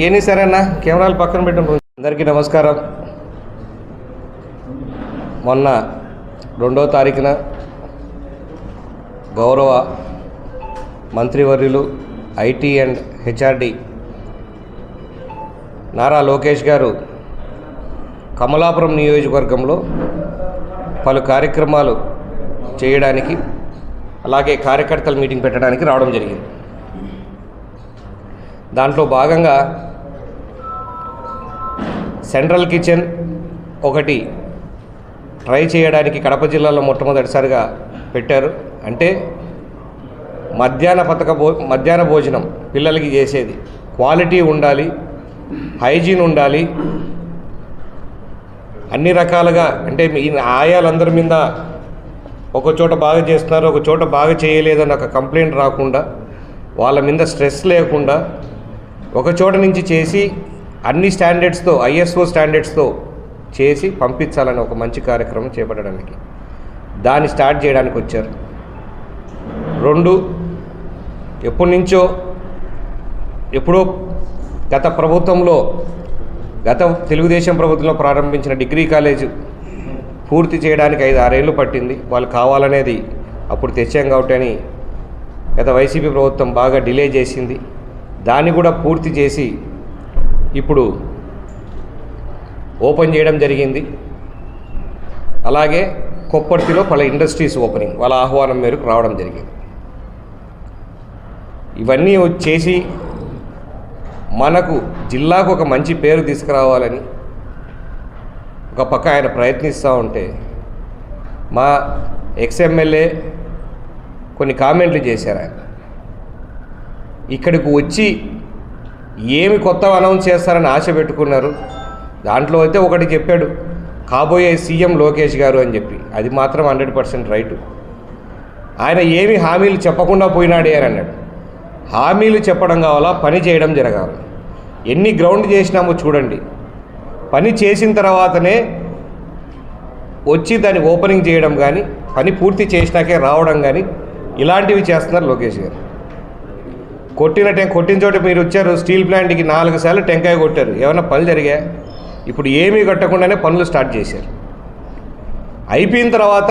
ఏని సరేనా కెమెరాలు పక్కన పెట్టండి. అందరికీ నమస్కారం. మొన్న 2వ తారీఖున గౌరవ మంత్రివర్యులు IT and HRD Nara Lokesh గారు కమలాపురం నియోజకవర్గంలో పలు కార్యక్రమాలు చేయడానికి, అలాగే కార్యకర్తల మీటింగ్ పెట్టడానికి రావడం జరిగింది. దాంట్లో భాగంగా సెంట్రల్ కిచెన్ ఒకటి ట్రై చేయడానికి కడప జిల్లాలో మొట్టమొదటిసారిగా పెట్టారు. అంటే మధ్యాహ్న భోజనం పిల్లలకి చేసేది క్వాలిటీ ఉండాలి, హైజీన్ ఉండాలి, అన్ని రకాలుగా. అంటే ఈ ఆయాలందరి మీద ఒక చోట బాగా చేస్తున్నారు, ఒక చోట బాగా చేయలేదని ఒక కంప్లైంట్ రాకుండా, వాళ్ళ మీద స్ట్రెస్ లేకుండా ఒక చోట నుంచి చేసి అన్ని స్టాండర్డ్స్తో, ఐఎస్ఓ స్టాండర్డ్స్తో చేసి పంపించాలని ఒక మంచి కార్యక్రమం చేపట్టడానికి దాన్ని స్టార్ట్ చేయడానికి వచ్చారు. 2 ఎప్పుడో గత తెలుగుదేశం ప్రభుత్వంలో ప్రారంభించిన డిగ్రీ కాలేజ్ పూర్తి చేయడానికి 5-6 ఏళ్ళు పట్టింది. వాళ్ళు కావాలనేది అప్పుడు తెచ్చాం కాబట్టి అని గత వైసీపీ ప్రభుత్వం బాగా డిలే చేసింది. దాన్ని కూడా పూర్తి చేసి ఇప్పుడు ఓపెన్ చేయడం జరిగింది. అలాగే కొప్పర్తిలో పలు ఇండస్ట్రీస్ ఓపెనింగ్ వాళ్ళ ఆహ్వానం మేరకు రావడం జరిగింది. ఇవన్నీ చేసి మనకు జిల్లాకు ఒక మంచి పేరు తీసుకురావాలని ఒక పక్క ఆయన ప్రయత్నిస్తూ ఉంటే, మా ఎక్స్ఎమ్మెల్యే కొన్ని కామెంట్లు చేశారు. ఆయన ఇక్కడికి వచ్చి ఏమి కొత్త అనౌన్స్ చేస్తారని ఆశ పెట్టుకున్నారు. దాంట్లో అయితే ఒకటి చెప్పాడు, కాబోయే సీఎం లోకేష్ గారు అని చెప్పి. అది మాత్రం 100% రైటు. ఆయన ఏమి హామీలు చెప్పకుండా పోయినాడే అని అన్నాడు. హామీలు చెప్పడం కావాలా, పని చేయడం జరగాలి. ఎన్ని గ్రౌండ్ చేసినామో చూడండి. పని చేసిన తర్వాతనే వచ్చి దాన్ని ఓపెనింగ్ చేయడం కానీ, పని పూర్తి చేసినాకే రావడం కానీ, ఇలాంటివి చేస్తున్నారు లోకేష్ గారు. కొట్టిన చోట మీరు వచ్చారు, స్టీల్ ప్లాంట్కి 4 సార్లు టెంకాయ కొట్టారు. ఏమైనా పనులు జరిగా? ఇప్పుడు ఏమీ కట్టకుండానే పనులు స్టార్ట్ చేశారు. అయిపోయిన తర్వాత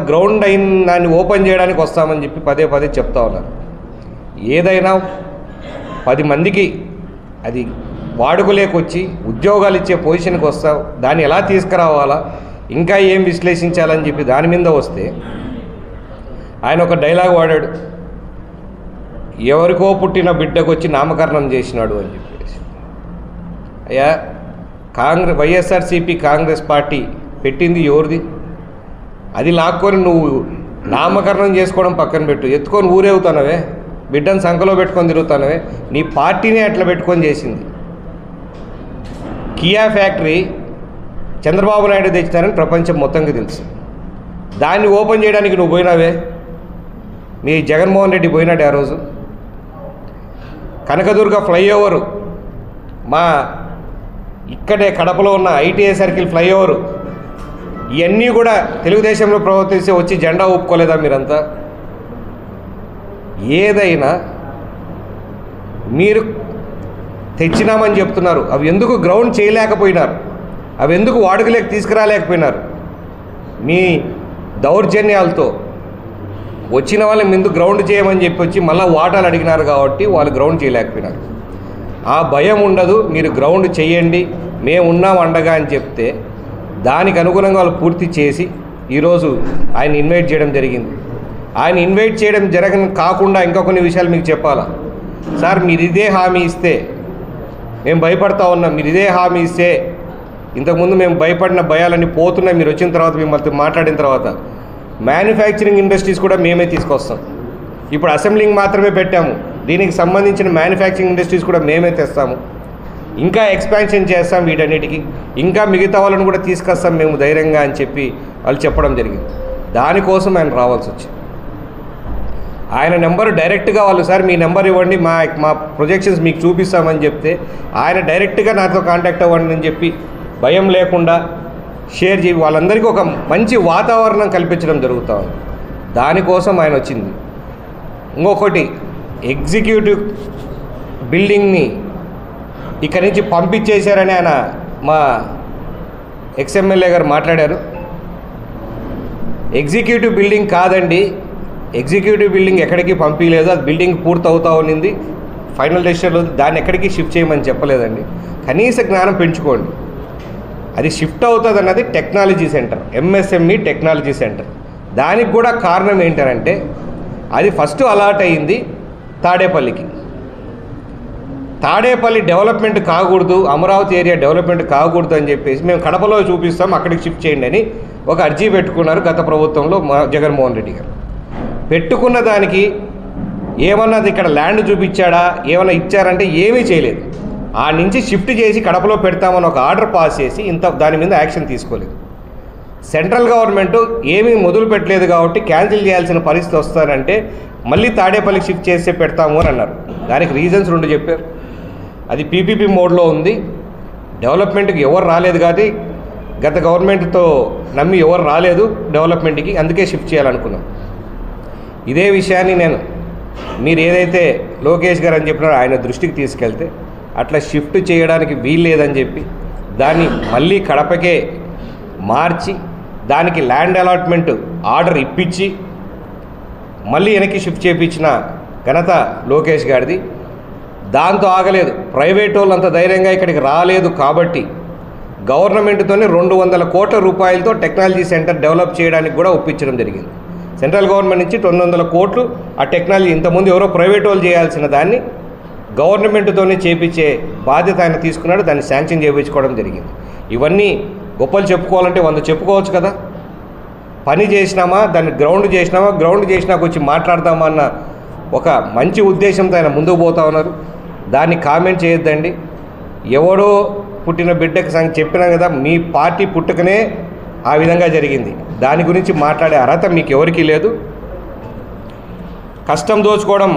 గ్రౌండ్ అయిన దాన్ని ఓపెన్ చేయడానికి వస్తామని చెప్పి పదే చెప్తా ఉన్నారు. ఏదైనా 10 మందికి అది వాడుకలేకొచ్చి ఉద్యోగాలు ఇచ్చే పొజిషన్కి వస్తావు, దాన్ని ఎలా తీసుకురావాలా, ఇంకా ఏం విశ్లేషించాలని చెప్పి దాని మీద వస్తే ఆయన ఒక డైలాగ్ వాడాడు, ఎవరికో పుట్టిన బిడ్డకు వచ్చి నామకరణం చేసినాడు అని చెప్పేసి. అయ్యా, వైఎస్ఆర్సీపీ కాంగ్రెస్ పార్టీ పెట్టింది ఎవరిది? అది లాక్కొని నువ్వు నామకరణం చేసుకోవడం పక్కన పెట్టు, ఎత్తుకొని ఊరేగుతానవే, బిడ్డను సంఖలో పెట్టుకొని తిరుగుతానవే. నీ పార్టీనే అట్లా పెట్టుకొని చేసింది. కియా ఫ్యాక్టరీ చంద్రబాబు నాయుడు తెచ్చారని ప్రపంచం మొత్తంగా తెలుసు. దాన్ని ఓపెన్ చేయడానికి నువ్వు పోయినావే, మీ జగన్మోహన్ రెడ్డి పోయినాడు ఆ రోజు. కనకదుర్గ ఫ్లైఓవరు, మా ఇక్కడే కడపలో ఉన్న ఐటీఐ సర్కిల్ ఫ్లైఓవరు, ఇవన్నీ కూడా తెలుగుదేశంలో ప్రవర్తిస్తే వచ్చి జెండా ఊపుకోలేదా మీరంతా? ఏదైనా మీరు తెచ్చినామని చెప్తున్నారు, అవి ఎందుకు గ్రౌండ్ చేయలేకపోయినారు? అవి ఎందుకు వాడుకలేక తీసుకురాలేకపోయినారు? మీ దౌర్జన్యాలతో వచ్చిన వాళ్ళ ముందు గ్రౌండ్ చేయమని చెప్పి వచ్చి మళ్ళీ వాటాలు అడిగినారు కాబట్టి వాళ్ళు గ్రౌండ్ చేయలేకపోయినారు. ఆ భయం ఉండదు, మీరు గ్రౌండ్ చేయండి, మేము ఉన్నాం అండగా అని చెప్తే దానికి అనుగుణంగా వాళ్ళు పూర్తి చేసి ఈరోజు ఆయన ఇన్వైట్ చేయడం జరిగింది. ఆయన ఇన్వైట్ చేయడం కాకుండా ఇంకా కొన్ని విషయాలు మీకు చెప్పాలా. సార్, మీరు ఇదే హామీ ఇస్తే మేము భయపడతా ఉన్నాం, మీరు ఇదే హామీ ఇస్తే ఇంతకుముందు మేము భయపడిన భయాలన్నీ పోతున్నాయి. మీరు వచ్చిన తర్వాత మిమ్మల్ని మాట్లాడిన తర్వాత మ్యానుఫ్యాక్చరింగ్ ఇండస్ట్రీస్ కూడా మేమే తీసుకొస్తాం. ఇప్పుడు అసెంబ్లింగ్ మాత్రమే పెట్టాము, దీనికి సంబంధించిన మ్యానుఫ్యాక్చరింగ్ ఇండస్ట్రీస్ కూడా మేమే తెస్తాము. ఇంకా ఎక్స్పాన్షన్ చేస్తాం, వీటన్నిటికీ ఇంకా మిగతా వాళ్ళని కూడా తీసుకొస్తాం మేము ధైర్యంగా అని చెప్పి వాళ్ళు చెప్పడం జరిగింది. దానికోసం ఆయన రావాల్సి వచ్చింది. ఆయన నెంబర్ డైరెక్ట్గా వాళ్ళు, సార్ మీ నెంబర్ ఇవ్వండి, మా ప్రొజెక్షన్స్ మీకు చూపిస్తామని చెప్తే ఆయన డైరెక్ట్గా నాతో కాంటాక్ట్ అవ్వండి అని చెప్పి భయం లేకుండా షేర్ చేయి వాళ్ళందరికీ ఒక మంచి వాతావరణం కల్పించడం జరుగుతూ ఉంది. దానికోసం ఆయన వచ్చింది. ఇంకొకటి, ఎగ్జిక్యూటివ్ బిల్డింగ్ని ఇక్కడి నుంచి పంపించేశారని ఆయన మా ఎక్స్ఎమ్మెల్యే గారు మాట్లాడారు. ఎగ్జిక్యూటివ్ బిల్డింగ్ కాదండి, ఎగ్జిక్యూటివ్ బిల్డింగ్ ఎక్కడికి పంపించలేదు, అది బిల్డింగ్ పూర్తవుతా ఉన్నింది, ఫైనల్ డెసిషన్లో దాన్ని ఎక్కడికి షిఫ్ట్ చేయమని చెప్పలేదండి. కనీస జ్ఞానం పెంచుకోండి. అది షిఫ్ట్ అవుతుంది అన్నది technology centre, MSME technology centre. దానికి కూడా కారణం ఏంటంటే అది ఫస్ట్ అలాట్ అయింది తాడేపల్లికి. తాడేపల్లి డెవలప్మెంట్ కాకూడదు, అమరావతి ఏరియా డెవలప్మెంట్ కాకూడదు అని చెప్పేసి మేము కడపలో చూపిస్తాం, అక్కడికి షిఫ్ట్ చేయండి అని ఒక అర్జీ పెట్టుకున్నారు గత ప్రభుత్వంలో జగన్మోహన్ రెడ్డి గారు. పెట్టుకున్న దానికి ఏమన్నా ఇక్కడ ల్యాండ్ చూపించాడా, ఏమన్నా ఇచ్చారంటే ఏమీ చేయలేదు. ఆ నుంచి షిఫ్ట్ చేసి కడపలో పెడతామని ఒక ఆర్డర్ పాస్ చేసి దాని మీద యాక్షన్ తీసుకోలేదు. సెంట్రల్ గవర్నమెంట్ ఏమీ మొదలు పెట్టలేదు కాబట్టి క్యాన్సిల్ చేయాల్సిన పరిస్థితి వస్తారంటే మళ్ళీ తాడేపల్లికి షిఫ్ట్ చేస్తే పెడతాము అని అన్నారు. దానికి రీజన్స్ 2 చెప్పారు. అది పీపీపీ మోడ్లో ఉంది, డెవలప్మెంట్కి ఎవరు రాలేదు, కానీ గత గవర్నమెంట్తో నమ్మి ఎవరు రాలేదు డెవలప్మెంట్కి, అందుకే షిఫ్ట్ చేయాలనుకున్నాం. ఇదే విషయాన్ని నేను మీరు ఏదైతే లోకేష్ గారు అని చెప్పినారో ఆయన దృష్టికి తీసుకెళ్తే అట్లా షిఫ్ట్ చేయడానికి వీల్లేదని చెప్పి దాన్ని మళ్ళీ కడపకే మార్చి దానికి ల్యాండ్ అలాట్మెంట్ ఆర్డర్ ఇప్పించి మళ్ళీ వెనక్కి షిఫ్ట్ చేయించిన ఘనత లోకేష్ గారిది. దాంతో ఆగలేదు, ప్రైవేట్ వాళ్ళు అంత ధైర్యంగా ఇక్కడికి రాలేదు కాబట్టి గవర్నమెంట్తోనే 200 కోట్ల రూపాయలతో టెక్నాలజీ సెంటర్ డెవలప్ చేయడానికి కూడా ఒప్పించడం జరిగింది. సెంట్రల్ గవర్నమెంట్ నుంచి 200 కోట్లు ఆ టెక్నాలజీ, ఇంతకుముందు ఎవరో ప్రైవేట్ వాళ్ళు చేయాల్సిన దాన్ని గవర్నమెంట్తోనే చేయించే బాధ్యత ఆయన తీసుకున్నాడు, దాన్ని శాంక్షన్ చేయించుకోవడం జరిగింది. ఇవన్నీ గొప్పలు చెప్పుకోవాలంటే 100 చెప్పుకోవచ్చు కదా. పని చేసినామా, దాన్ని గ్రౌండ్ చేసినాక వచ్చి మాట్లాడదామా అన్న ఒక మంచి ఉద్దేశంతో ఆయన ముందుకు పోతా ఉన్నారు. దాన్ని కామెంట్ చేయొద్దండి. ఎవడో పుట్టిన బిడ్డకి చెప్పినాం కదా, మీ పార్టీ పుట్టుకనే ఆ విధంగా జరిగింది, దాని గురించి మాట్లాడే అర్హత మీకు ఎవరికీ లేదు. కష్టం దోచుకోవడం,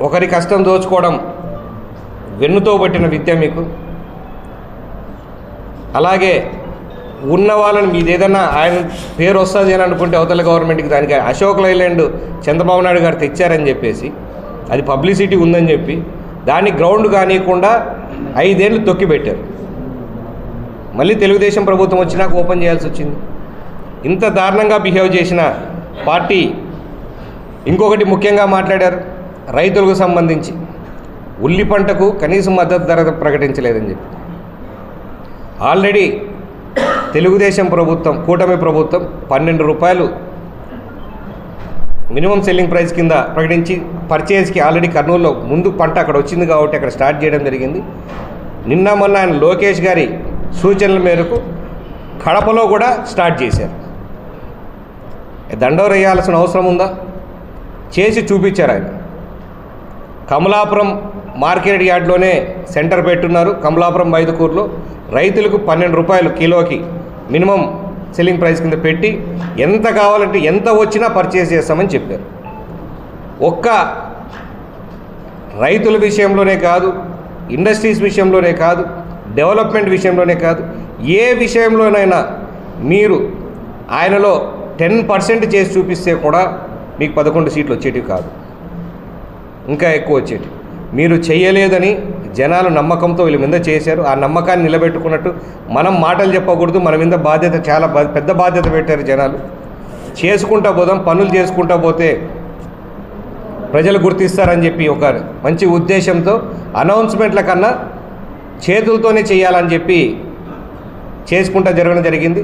ఒకరి కష్టం దోచుకోవడం వెన్నుతో పట్టిన విద్య మీకు. అలాగే ఉన్న వాళ్ళని మీది ఏదన్నా ఆయన పేరు వస్తుంది అని అనుకుంటే అవతల గవర్నమెంట్కి దానికి అశోక్ లైలాండ్ చంద్రబాబు నాయుడు గారు తెచ్చారని చెప్పేసి అది పబ్లిసిటీ ఉందని చెప్పి దాన్ని గ్రౌండ్ కానియకుండా 5 ఏళ్ళు తొక్కిపెట్టారు. మళ్ళీ తెలుగుదేశం ప్రభుత్వం వచ్చినాక ఓపెన్ చేయాల్సి వచ్చింది. ఇంత దారుణంగా బిహేవ్ చేసిన పార్టీ ఇంకొకటి ముఖ్యంగా మాట్లాడారు, రైతులకు సంబంధించి ఉల్లి పంటకు కనీస మద్దతు ధర ప్రకటించలేదని చెప్పి. ఆల్రెడీ తెలుగుదేశం ప్రభుత్వం, కూటమి ప్రభుత్వం 12 రూపాయలు మినిమం సెల్లింగ్ ప్రైస్ కింద ప్రకటించి పర్చేజ్కి ఆల్రెడీ కర్నూలులో ముందు పంట అక్కడ వచ్చింది కాబట్టి అక్కడ స్టార్ట్ చేయడం జరిగింది. నిన్న మొన్న ఆయన లోకేష్ గారి సూచనల మేరకు కడపలో కూడా స్టార్ట్ చేశారు. దండోర వేయాల్సిన అవసరం ఉందా? చేసి చూపించారు ఆయన. కమలాపురం మార్కెట్ యార్డ్లోనే సెంటర్ పెట్టున్నారు. కమలాపురం మైదుకూరులో రైతులకు 12 రూపాయలు కిలోకి మినిమం సెల్లింగ్ ప్రైస్ కింద పెట్టి ఎంత కావాలంటే ఎంత వచ్చినా పర్చేస్ చేస్తామని చెప్పారు. ఒక్క రైతుల విషయంలోనే కాదు, ఇండస్ట్రీస్ విషయంలోనే కాదు, డెవలప్మెంట్ విషయంలోనే కాదు, ఏ విషయంలోనైనా మీరు ఆయనలో 10% చేసి చూపిస్తే కూడా మీకు 11 సీట్లు వచ్చేటివి కాదు, ఇంకా ఎక్కువ వచ్చేటివి. మీరు చేయలేదని జనాలు నమ్మకంతో వీళ్ళ మీద చేశారు. ఆ నమ్మకాన్ని నిలబెట్టుకున్నట్టు మనం మాటలు చెప్పకూడదు, మన మీద బాధ్యత, చాలా పెద్ద బాధ్యత పెట్టారు జనాలు. చేసుకుంటా పోదాం, పనులు చేసుకుంటా పోతే ప్రజలు గుర్తిస్తారని చెప్పి ఒక మంచి ఉద్దేశంతో అనౌన్స్మెంట్ల కన్నా చేతులతోనే చేయాలని చెప్పి చేసుకుంటా జరగడం జరిగింది.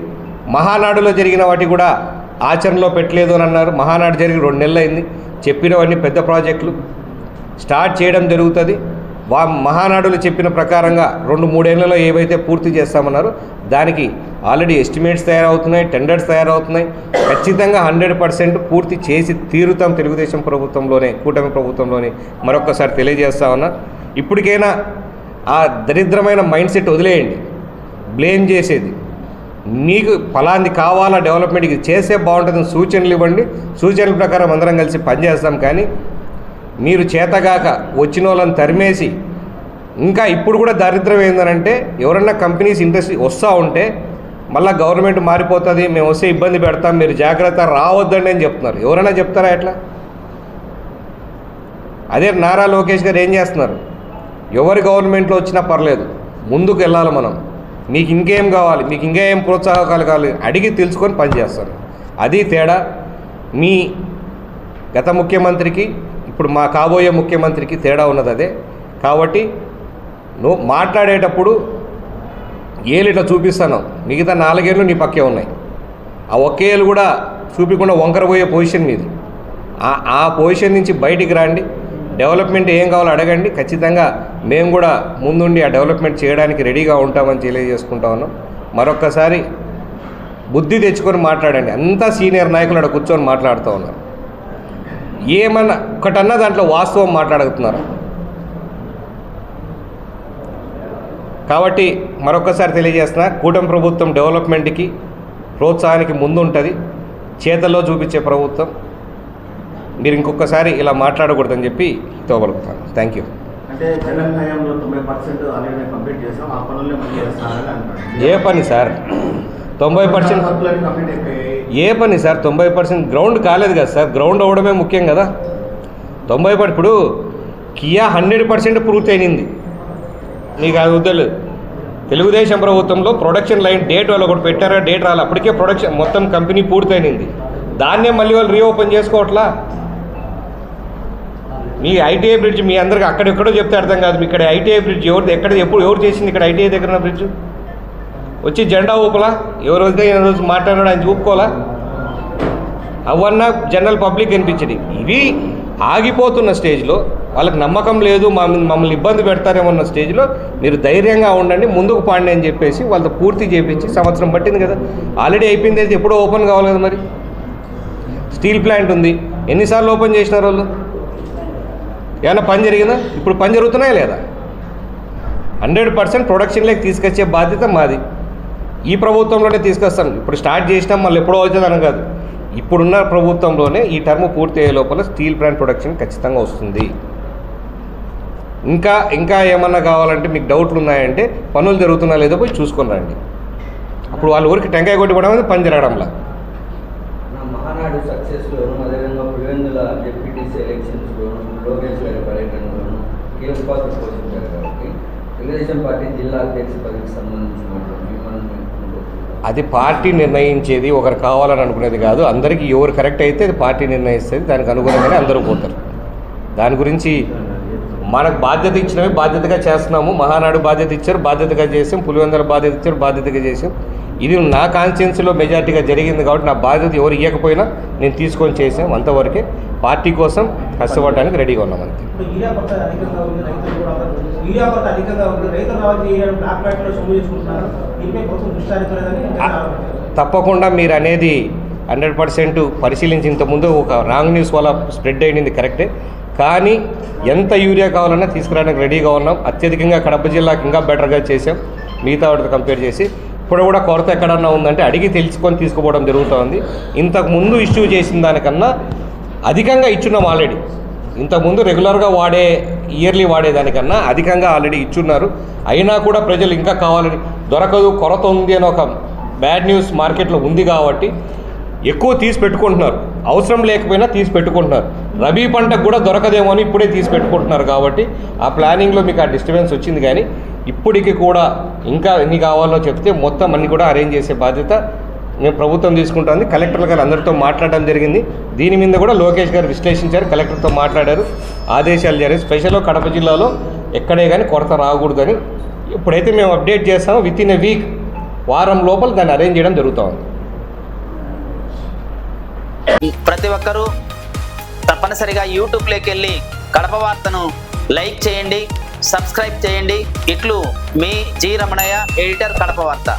మహానాడులో జరిగిన వాటి కూడా ఆచరణలో పెట్టలేదు అని అన్నారు. మహానాడు జరిగి 2 నెలలు అయింది. చెప్పినవన్నీ పెద్ద ప్రాజెక్టులు స్టార్ట్ చేయడం జరుగుతుంది. మహానాడులు చెప్పిన ప్రకారంగా 2-3 ఏళ్లలో ఏవైతే పూర్తి చేస్తామన్నారో దానికి ఆల్రెడీ ఎస్టిమేట్స్ తయారవుతున్నాయి, టెండర్స్ తయారవుతున్నాయి. ఖచ్చితంగా 100% పూర్తి చేసి తీరుతాం తెలుగుదేశం ప్రభుత్వంలోనే, కూటమి ప్రభుత్వంలోనే మరొక్కసారి తెలియజేస్తా ఉన్నా. ఇప్పటికైనా ఆ దరిద్రమైన మైండ్ సెట్ వదిలేయండి. బ్లేమ్ చేసేది మీకు ఫలాంది కావాలా, డెవలప్మెంట్కి చేస్తే బాగుంటుందని సూచనలు ఇవ్వండి. సూచనల ప్రకారం అందరం కలిసి పనిచేస్తాం. కానీ మీరు చేతగాక వచ్చిన వాళ్ళని తరిమేసి, ఇంకా ఇప్పుడు కూడా దారిద్ర్యం ఏంటంటే ఎవరన్నా కంపెనీస్ ఇండస్ట్రీ వస్తూ ఉంటే మళ్ళీ గవర్నమెంట్ మారిపోతుంది, మేము వస్తే ఇబ్బంది పెడతాం, మీరు జాగ్రత్త రావద్దండి అని చెప్తున్నారు. ఎవరైనా చెప్తారా ఎట్లా? అదే నారా లోకేష్ గారు ఏం చేస్తున్నారు? ఎవరి గవర్నమెంట్లో వచ్చినా పర్లేదు, ముందుకు వెళ్ళాలి మనం. మీకు ఇంకేం కావాలి, మీకు ఇంకా ఏం ప్రోత్సాహకాలు కావాలి అడిగి తెలుసుకొని పనిచేస్తాను. అది తేడా. మీ గత ముఖ్యమంత్రికి ఇప్పుడు మా కాబోయే ముఖ్యమంత్రికి తేడా ఉన్నది అదే. కాబట్టి నువ్వు మాట్లాడేటప్పుడు ఏళ్ళు ఇట్లా చూపిస్తాను, మిగతా 4 ఏళ్ళు నీ పక్కే ఉన్నాయి. ఆ ఒక్క ఏళ్ళు కూడా చూపించకుండా వంకరపోయే పొజిషన్ మీది. ఆ పొజిషన్ నుంచి బయటికి రండి. డెవలప్మెంట్ ఏం కావాలో అడగండి. ఖచ్చితంగా మేము కూడా ముందుండి ఆ డెవలప్మెంట్ చేయడానికి రెడీగా ఉంటామని తెలియజేసుకుంటా ఉన్నాం. మరొక్కసారి బుద్ధి తెచ్చుకొని మాట్లాడండి. అంతా సీనియర్ నాయకులు అక్కడ కూర్చొని మాట్లాడుతూ ఉన్నారు. ఏమన్నా ఒకటన్నా దాంట్లో వాస్తవం మాట్లాడుతున్నారు. కాబట్టి మరొకసారి తెలియజేస్తున్నా, కూటమి ప్రభుత్వం డెవలప్మెంట్కి ప్రోత్సాహానికి ముందు ఉంటుంది, చేతల్లో చూపించే ప్రభుత్వం. మీరు ఇంకొకసారి ఇలా మాట్లాడకూడదని చెప్పి తోబలుగుతాను. Thank you. అంటే జగన్ హయాంలో 90% ఆల్రెడీ కంప్లీట్ చేసాం, ఆ పనులే మళ్ళీ చేస్తారని అంటారు. ఏ పని సార్ 90%? కంప్లీట్ అయిపోయాయి. ఏ పని సార్ 90%? గ్రౌండ్ కాలేదు కదా సార్. గ్రౌండ్ అవ్వడమే ముఖ్యం కదా. 90% ఇప్పుడు కియా 100% పూర్తి అయింది. మీకు అది వద్దలేదు. తెలుగుదేశం ప్రభుత్వంలో ప్రొడక్షన్ లైన్ డేట్ వాళ్ళు ఒకటి పెట్టారా, డేట్ రాలి, అప్పటికే ప్రొడక్షన్ మొత్తం కంపెనీ పూర్తయింది. దాన్నే మళ్ళీ వాళ్ళు రీఓపెన్ చేసుకోవట్లా. మీ ఐటీఐ బ్రిడ్జ్ మీ అందరికి అక్కడెక్కడో చెప్తే అర్థం కాదు. మీ ఇక్కడ ఐటీఐ బ్రిడ్జ్ ఎవరు చేసింది? ఇక్కడ ఐటీఐ దగ్గర ఉన్న బ్రిడ్జ్ వచ్చి జెండా ఊపలా? ఎవరు వస్తే రోజు మాట్లాడాడు ఆయన ఊపుకోవాలా? అవన్నా జనరల్ పబ్లిక్ అనిపించండి. ఇవి ఆగిపోతున్న స్టేజ్లో వాళ్ళకి నమ్మకం లేదు, మమ్మల్ని ఇబ్బంది పెడతారేమన్న స్టేజ్లో మీరు ధైర్యంగా ఉండండి, ముందుకు పాండి అని చెప్పేసి వాళ్ళతో పూర్తి చేయించి సంవత్సరం పట్టింది కదా. ఆల్రెడీ అయిపోయింది అయితే ఎప్పుడో ఓపెన్ కావాలి కదా. మరి స్టీల్ ప్లాంట్ ఉంది, ఎన్నిసార్లు ఓపెన్ చేసినారు వాళ్ళు? ఏమైనా పని జరిగిందా? ఇప్పుడు పని జరుగుతున్నాయా లేదా? 100% ప్రొడక్షన్లోకి తీసుకొచ్చే బాధ్యత మాది. ఈ ప్రభుత్వంలోనే తీసుకొస్తాను. ఇప్పుడు స్టార్ట్ చేసినాం, మళ్ళీ ఎప్పుడో అవుతుందని కాదు. ఇప్పుడున్న ప్రభుత్వంలోనే ఈ టర్మ్ పూర్తి అయ్యే లోపల స్టీల్ ప్లాంట్ ప్రొడక్షన్ ఖచ్చితంగా వస్తుంది. ఇంకా ఏమన్నా కావాలంటే మీకు డౌట్లు ఉన్నాయంటే పనులు జరుగుతున్నా లేదో పోయి చూసుకొని రండి. అప్పుడు వాళ్ళ ఊరికి టెంకాయ కొట్టుకోవడం అనేది పని జరగడంలా. మహానాడు సక్సెస్లోను, అదేవిధంగా పులివెందుల డిప్యూటీసీ ఎలక్షన్స్లోను, లోకేష్ గారి పర్యటనలోను కీలక పాత్ర పోషించారు. కాబట్టి తెలుగుదేశం పార్టీ జిల్లా అధ్యక్ష పదవికి సంబంధించి అది పార్టీ నిర్ణయించేది, ఒకరు కావాలని అనుకునేది కాదు. అందరికీ ఎవరు కరెక్ట్ అయితే అది పార్టీ నిర్ణయిస్తుంది. దానికి అనుగుణంగానే అందరూ పోతారు. దాని గురించి మనకు బాధ్యత ఇచ్చినవి బాధ్యతగా చేస్తున్నాము. మహానాడు బాధ్యత ఇచ్చారు, బాధ్యతగా చేసాం. పులివెందుల బాధ్యత ఇచ్చారు, బాధ్యతగా చేసాం. ఇది నా కాన్స్టిట్యున్సీలో మెజార్టీగా జరిగింది కాబట్టి నా బాధ్యత ఎవరు ఇవ్వకపోయినా నేను తీసుకొని చేసాం. అంతవరకే పార్టీ కోసం కష్టపడడానికి రెడీగా ఉన్నాం. అంతే. తప్పకుండా మీరు అనేది 100% పరిశీలించి ఇంతకుముందు ఒక రాంగ్ న్యూస్ వల్ల స్ప్రెడ్ అయింది కరెక్టే. కానీ ఎంత యూరియా కావాలన్నా తీసుకురావడానికి రెడీగా ఉన్నాం. అత్యధికంగా కడప జిల్లాకి ఇంకా బెటర్గా చేసాం మిగతా వాటితో కంపేర్ చేసి. ఇప్పుడు కూడా కొరత ఎక్కడన్నా ఉందంటే అడిగి తెలుసుకొని తీసుకుపోవడం జరుగుతుంది. ఇంతకుముందు ఇష్యూ చేసిన దానికన్నా అధికంగా ఇచ్చున్నాం ఆల్రెడీ. ఇంతకుముందు రెగ్యులర్గా ఇయర్లీ వాడేదానికన్నా అధికంగా ఆల్రెడీ ఇచ్చున్నారు. అయినా కూడా ప్రజలు ఇంకా కావాలని దొరకదు, కొరత ఉంది అని ఒక బ్యాడ్ న్యూస్ మార్కెట్లో ఉంది కాబట్టి ఎక్కువ తీసి పెట్టుకుంటున్నారు. అవసరం లేకపోయినా తీసి పెట్టుకుంటున్నారు. రబీ పంటకు కూడా దొరకదేమో అని ఇప్పుడే తీసి పెట్టుకుంటున్నారు. కాబట్టి ఆ ప్లానింగ్లో మీకు ఆ డిస్టర్బెన్స్ వచ్చింది. కానీ ఇప్పటికి కూడా ఇంకా ఎన్ని కావాలో చెప్తే మొత్తం అన్ని కూడా అరేంజ్ చేసే బాధ్యత మేము ప్రభుత్వం తీసుకుంటుంది. కలెక్టర్ గారు అందరితో మాట్లాడడం జరిగింది. దీని మీద కూడా లోకేష్ గారు విశ్లేషించారు, కలెక్టర్తో మాట్లాడారు, ఆదేశాలు జరిగాయి. స్పెషల్గా కడప జిల్లాలో ఎక్కడే కానీ కొరత రాకూడదని ఇప్పుడైతే మేము అప్డేట్ చేస్తామో విత్ ఇన్ ఎ వీక్, వారం లోపల దాన్ని అరేంజ్ చేయడం జరుగుతూ ఉంది. ప్రతి ఒక్కరూ తప్పనిసరిగా యూట్యూబ్లోకి వెళ్ళి కడప వార్తను లైక్ చేయండి, సబ్స్క్రైబ్ చేయండి. ఇట్లు మీ జి రమణయ్య, ఎడిటర్, కడప వార్త.